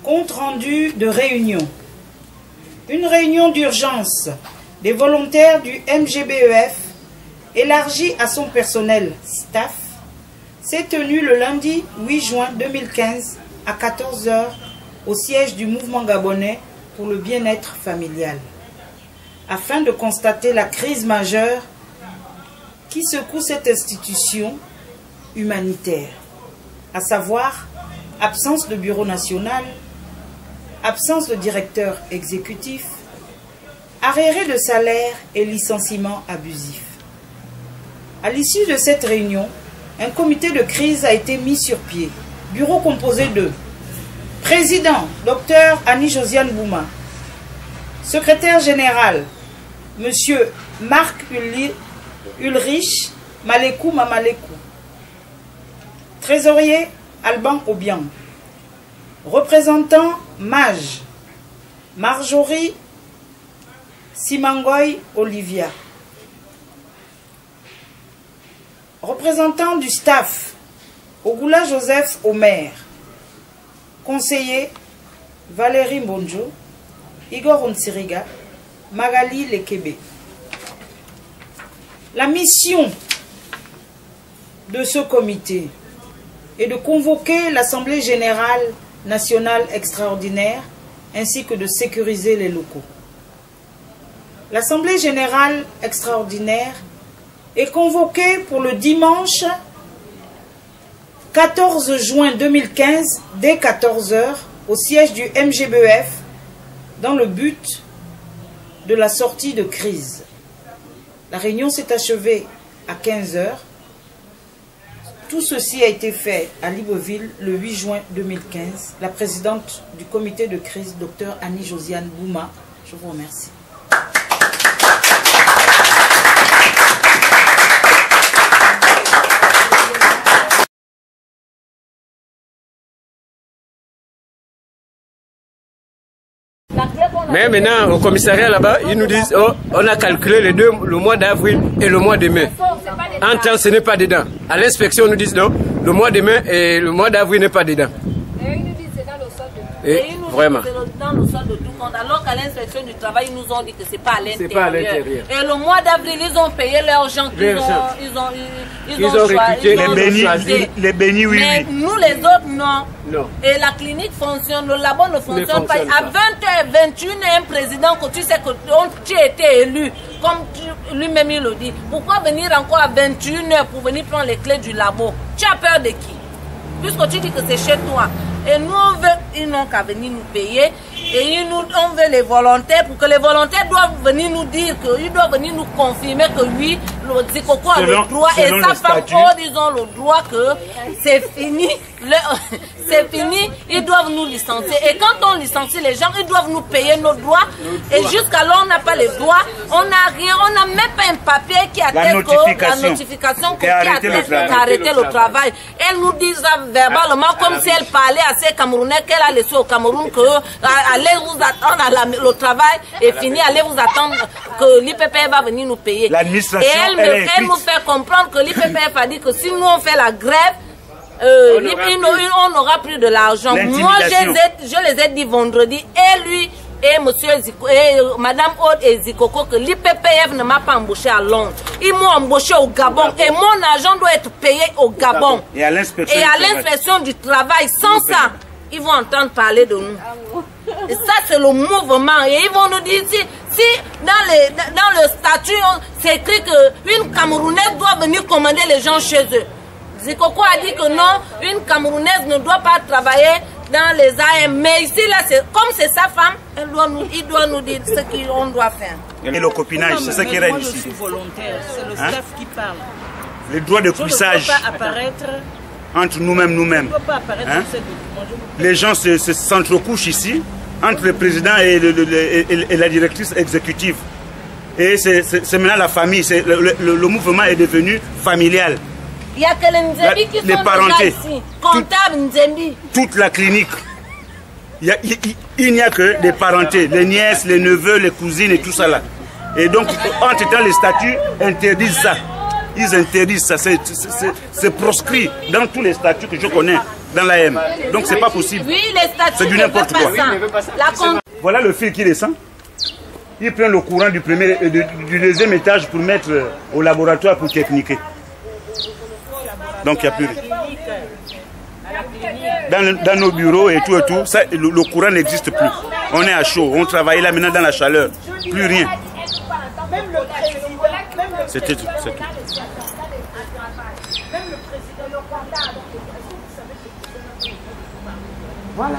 Compte rendu de réunion. Une réunion d'urgence des volontaires du MGBEF, élargie à son personnel staff, s'est tenue le lundi 8 juin 2015 à 14 h au siège du mouvement gabonais pour le bien-être familial, afin de constater la crise majeure qui secoue cette institution humanitaire, à savoir absence de bureau national, absence de directeur exécutif, arriérés de salaire et licenciements abusifs. À l'issue de cette réunion, un comité de crise a été mis sur pied. Bureau composé de président, Dr Annie-Josiane Bouma, secrétaire général, monsieur Marc Ulrich Malekou Mamalekou, trésorier, Alban Obiang, représentant Mage, Marjorie Simangoy Olivia, représentant du staff, Ogula Joseph Omer, conseiller, Valérie Mbonjo, Igor Onsiriga, Magali Lekebe. La mission de ce comité est de convoquer l'Assemblée générale nationale extraordinaire ainsi que de sécuriser les locaux. L'Assemblée générale extraordinaire est convoquée pour le dimanche 14 juin 2015 dès 14 h au siège du MGBEF dans le but de la sortie de crise. La réunion s'est achevée à 15 h. Tout ceci a été fait à Libreville le 8 juin 2015. La présidente du comité de crise, Dr Annie-Josiane Bouma, je vous remercie. Mais maintenant, au commissariat là-bas, ils nous disent oh, on a calculé les deux, le mois d'avril et le mois de mai. En temps, ce n'est pas dedans. À l'inspection, on nous dit non, le mois de mai et le mois d'avril n'est pas dedans. Et ils nous disent c'est dans le sol de tout. Et ils nous vraiment. Disent c'est dans le sol de tout compte. Alors qu'à l'inspection du travail, ils nous ont dit que c'est pas à l'intérieur. Et le mois d'avril, ils ont payé leurs gens qu'ils ont recruté. Les bénis, oui. Mais nous, les autres, non. Et la clinique fonctionne, le labo ne fonctionne pas. À 20h21, un président que tu sais que tu as été élu, comme lui-même il le dit. Pourquoi venir encore à 21h pour venir prendre les clés du labo? Tu as peur de qui? Puisque tu dis que c'est chez toi. Et nous, on veut, ils n'ont qu'à venir nous payer. Et on veut les volontaires pour que les volontaires doivent venir nous dire qu'ils doivent venir nous confirmer que oui, le Zikoko a le droit et sa femme, ils ont le droit que c'est fini. C'est fini, ils doivent nous licencier. Et quand on licencie les gens, ils doivent nous payer nos droits. Et jusqu'alors, on n'a pas les droits, on n'a rien, on n'a même pas un papier qui atteste la notification qui atteste d'arrêter le travail. Elle nous dit ça verbalement comme si elle parlait à ces Camerounais qu'elle a laissé au Cameroun que allez vous attendre, le travail est fini, allez vous attendre que l'IPPF va venir nous payer. Et elle nous fait comprendre que l'IPPF a dit que si nous on fait la grève, on n'aura plus de l'argent. Moi, je les ai dit vendredi, et lui, et monsieur Ziko, et madame Aude et Zikoko, que l'IPPF ne m'a pas embauché à Londres. Ils m'ont embauché au Gabon. Et mon argent doit être payé au Gabon. Et à l'inspection du travail. Sans ça, ils vont entendre parler de nous. Et ça, c'est le mouvement. Et ils vont nous dire, si dans le statut, c'est écrit qu'une Camerounaise doit venir commander les gens chez eux. Zikoko a dit que non, une Camerounaise ne doit pas travailler dans les AM. Mais ici, là, comme c'est sa femme, il doit nous dire ce qu'on doit faire. Et le copinage, c'est ce qui règne ici. Je suis volontaire, c'est le staff qui parle. Les droits de cuissage. Je ne peux pas apparaître entre nous-mêmes. Les gens s'entrecouchent ici, entre le président et la directrice exécutive. Et c'est maintenant la famille, le mouvement est devenu familial. Il n'y a que les Nzembi qui sont déjà ici. Comptable Nzembi. Toute la clinique. Il n'y a que des parentés, les nièces, les neveux, les cousines et tout ça là. Et donc, entre-temps, les statuts interdisent ça. ils interdisent ça. C'est proscrit dans tous les statuts que je connais dans l'AM. Donc c'est pas possible. Oui, les statuts. C'est du n'importe quoi. Voilà le fil qui descend. Il prend le courant du deuxième étage pour mettre au laboratoire pour techniquer. Donc il n'y a plus rien. Dans nos bureaux et tout, ça, le courant n'existe plus. On est à chaud, on travaille là maintenant dans la chaleur. Plus rien. C'était tout. C'est tout. Voilà.